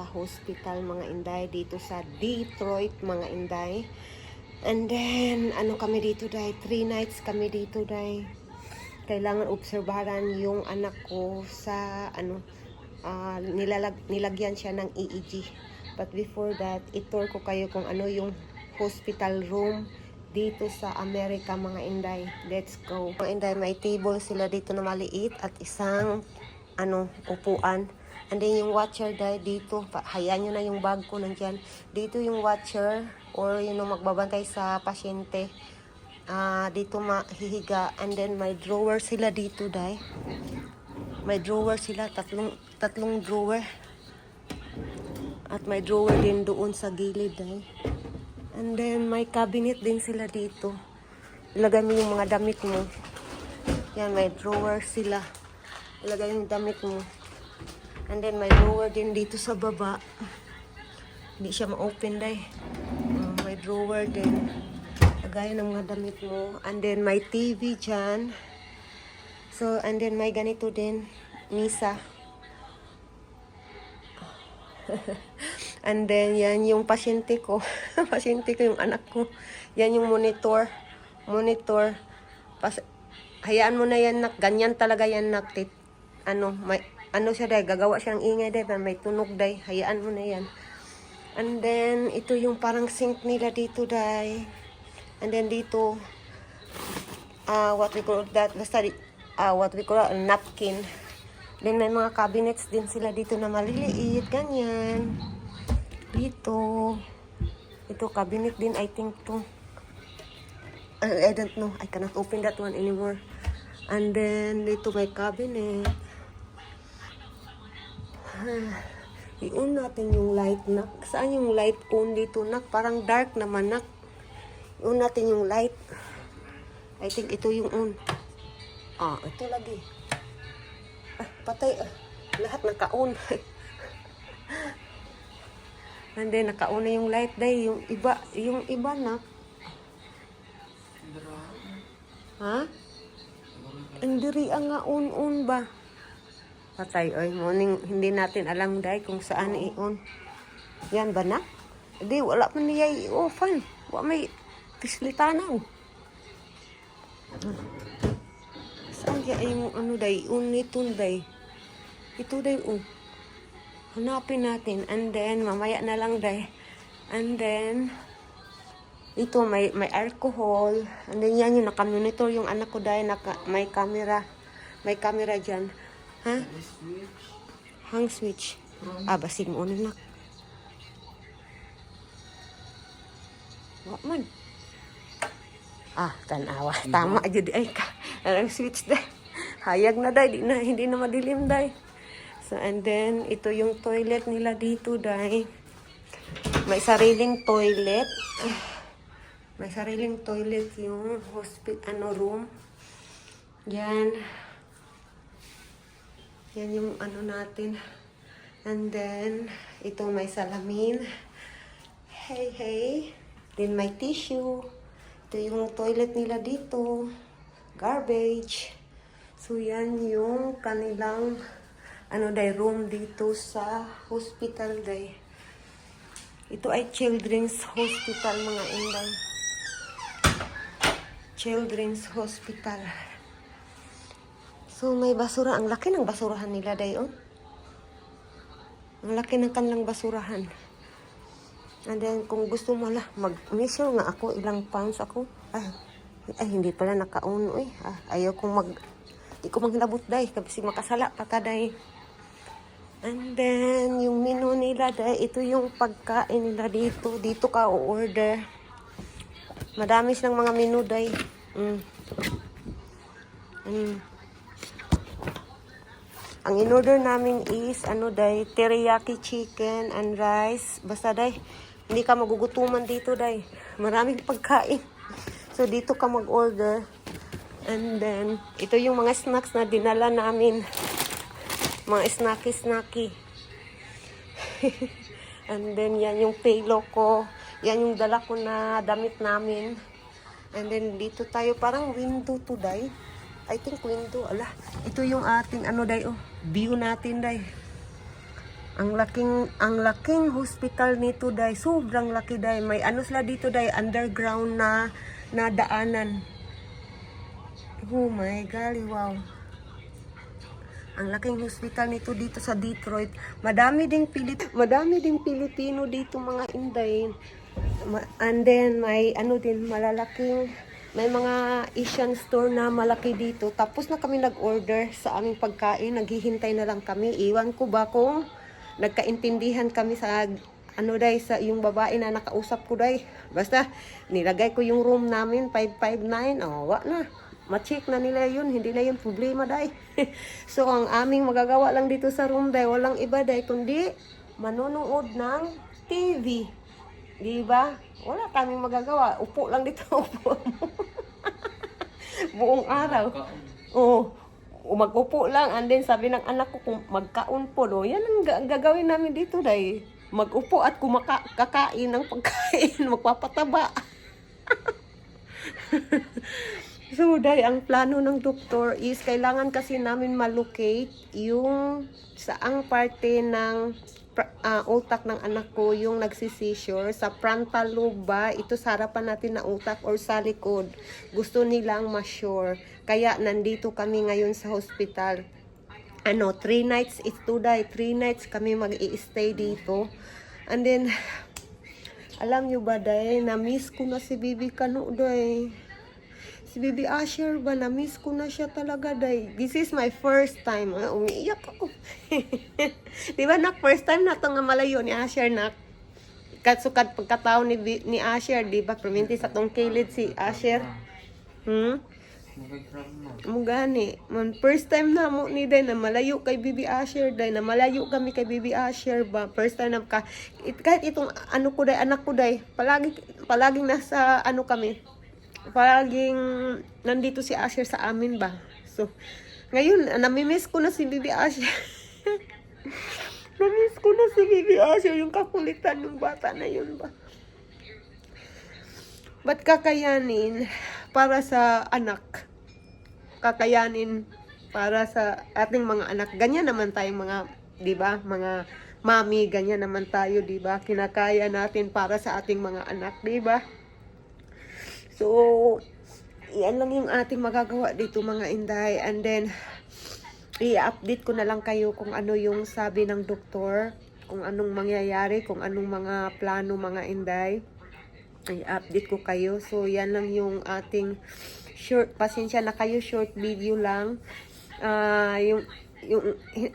sa hospital mga inday, dito sa Detroit mga inday. And then, ano kami dito day? 3 nights kami dito day. Kailangan obserbahan yung anak ko sa nilagyan siya ng EEG. But before that, itour ko kayo kung ano yung hospital room dito sa Amerika mga inday. Let's go. Mga inday, may table sila dito na maliit at isang upuan. And then yung watcher dito, hayaan nyo na yung bag ko nandyan. Dito yung watcher or yung magbabantay sa pasyente. Dito mahihiga. And then may drawer sila dito day. May drawer sila, tatlong drawer. At may drawer din doon sa gilid day. And then, may cabinet din sila dito. Ilagay mo yung mga damit mo. Yan, may drawer sila. Ilagay yung damit mo. And then, may drawer din dito sa baba. Hindi siya ma-open day. May drawer din. Ilagay ng mga damit mo. And then, may TV dyan. So, and then, may ganito din. Misa. And then, yan yung pasyente ko. Pasyente ko yung anak ko. Yan yung monitor. Hayaan mo na yan, nak. Ganyan talaga yan, nak. Siya, day. Gagawa siyang ingay, day. May tunog, day. Hayaan mo na yan. And then, ito yung parang sink nila dito, day. And then, dito, what we call that, what we call a napkin. Then, may mga cabinets din sila dito na maliliit. Ganyan. Dito. Ito, cabinet din, I think to. I don't know. I cannot open that one anymore. And then, dito may cabinet. I-on natin yung light, nak. Saan yung light on dito, nak? Parang dark naman, nak. I-on natin yung light. I think ito yung on. Ito lagi. Patay. Lahat naka-on. And then, naka-on na yung light day. Yung iba na. Ha? Hindi nga on ba? Patay, oy. Morning, hindi natin alam day kung saan i-on. Yan ba na? Hindi, wala pa niya i-offan. Wala may pislitanan. Saan kaya yung day? On ito day. Ito day, hanapin natin. And then, mamaya na lang day. And then, ito, may alcohol. And then, yan yung nakamonitor yung anak ko day. May camera. May camera dyan. Ha? Hang switch. Basig mo na. Wak man. Tanawa. Tama aja di ay ka. Ang switch day. Hayag na day. Hindi na madilim day. So, and then, ito yung toilet nila dito, day. May sariling toilet. May sariling toilet yung room. Yan. Yan yung natin. And then, ito may salamin. Hey. Then, may tissue. Ito yung toilet nila dito. Garbage. So, yan yung kanilang room dito sa hospital day. Ito ay Children's Hospital mga inday. Children's Hospital. So may basura. Ang laki ng basurahan nila day, Ang laki ng kanilang basurahan. And then kung gusto mo mag-measure nga ako, ilang pounds ako. Ay hindi pala naka-on, ayaw kong di ko maglabot day, kasi makasala pata day. And then, yung menu nila, ito yung pagkain nila dito. Dito ka o-order. Madami silang mga menu, day. Ang in-order namin is, day, teriyaki chicken and rice. Basta, day, hindi ka magugutuman dito, day. Maraming pagkain. So, dito ka mag-order. And then, ito yung mga snacks na dinala namin. Mga snacky. And then, yan yung paylo ko. Yan yung dala ko na damit namin. And then, dito tayo. Parang window to, day. I think window. Ito yung ating, day, view natin, day. Ang laking hospital nito day, sobrang laki day. May ano sila dito day, underground na daanan. Oh my God, wow. Ang laking hospital nito dito sa Detroit. Madami ding Pilipino dito mga Inday. And then may ano din may mga Asian store na malaki dito. Tapos na kami nag-order sa aming pagkain. Naghihintay na lang kami. Iwan ko ba kung nagkaintindihan kami sa ano day, sa yung babae na nakausap ko day. Basta nilagay ko yung room namin 559. Oh, wa na. Ma-check na nila yun, hindi na yun problema day. So ang aming magagawa lang dito sa room day, walang iba day kundi manonood ng TV. Di ba? Wala kaming magagawa. Upo lang dito, upo. Buong araw. Oo. Mag-upo lang, and then sabi ng anak ko kung magkaon po, no, yan ang gagawin namin dito day. Mag-upo at kakain ng pagkain, magpapataba. So, day, ang plano ng doktor is kailangan kasi namin malocate yung saang parte ng utak ng anak ko yung nagsisisure sa frontal lobe ba, ito sa harapan natin na utak or sa likod. Gusto nilang ma-sure. Kaya nandito kami ngayon sa hospital. 3 nights ito day. 3 nights kami mag-i-stay dito. And then, alam nyo ba day, na-miss ko na si Bibi Kano day. Si Baby Asher ba, na-miss ko na siya talaga day. This is my first time. Umiiyak ako. Diba nak, first time na ito nga malayo ni Asher nak. Katsukat pagkatao ni Asher, diba? Perminti sa tong kilid si Asher. Mugani. First time na mo ni day na malayo kay Baby Asher day. Na malayo kami kay Baby Asher ba. First time na kahit itong ano ko day, anak ko day. Palaging nasa ano kami. Palaging nandito si Asher sa amin ba. So, ngayon, namimiss ko na si Baby Asher. Namiss ko na si Baby Asher, yung kakulitan ng bata na yun ba. Ba't kakayanin para sa anak? Kakayanin para sa ating mga anak. Ganyan naman tayong mga, di ba, mga mami, ganyan naman tayo, di ba? Kinakaya natin para sa ating mga anak, di ba? So, yan lang yung ating magagawa dito mga Inday. And then, i-update ko na lang kayo kung ano yung sabi ng doktor, kung anong mangyayari, kung anong mga plano mga Inday. I-update ko kayo. So, yan lang yung ating short, pasensya na kayo, short video lang.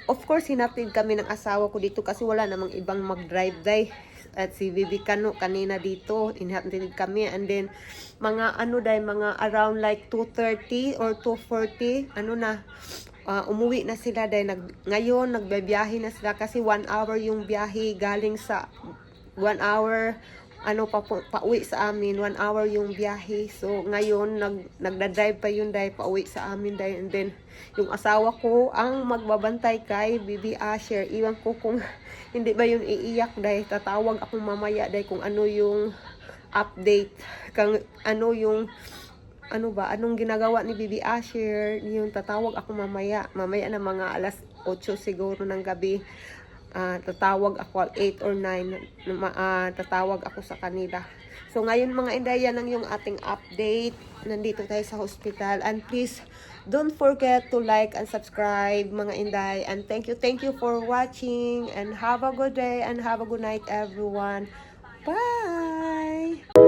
Of course, hinatid kami ng asawa ko dito kasi wala namang ibang mag-drive day. At si Bibi Kano kanina dito, inhatid kami. And then, mga around like 2:30 or 2:40, umuwi na sila dahil ngayon nagbibiyahe na sila kasi 1 hour yung biyahe galing sa 1 hour pauwi sa amin, 1 hour yung biyahe. So ngayon nagda-drive pa yun dahil pauwi sa amin dahil. And then yung asawa ko ang magbabantay kay Baby Asher. Iwan ko kung hindi ba yun iiyak dahil tatawag ako mamaya dahil kung ano yung update, anong ginagawa ni Baby Asher, yung tatawag ako mamaya na mga alas 8 siguro ng gabi. Tatawag ako 8 or 9, tatawag ako sa kanila. So ngayon mga Inday, yan lang yung ating update. Nandito tayo sa hospital. And please, don't forget to like and subscribe mga Inday. And thank you for watching. And have a good day and have a good night everyone. Bye!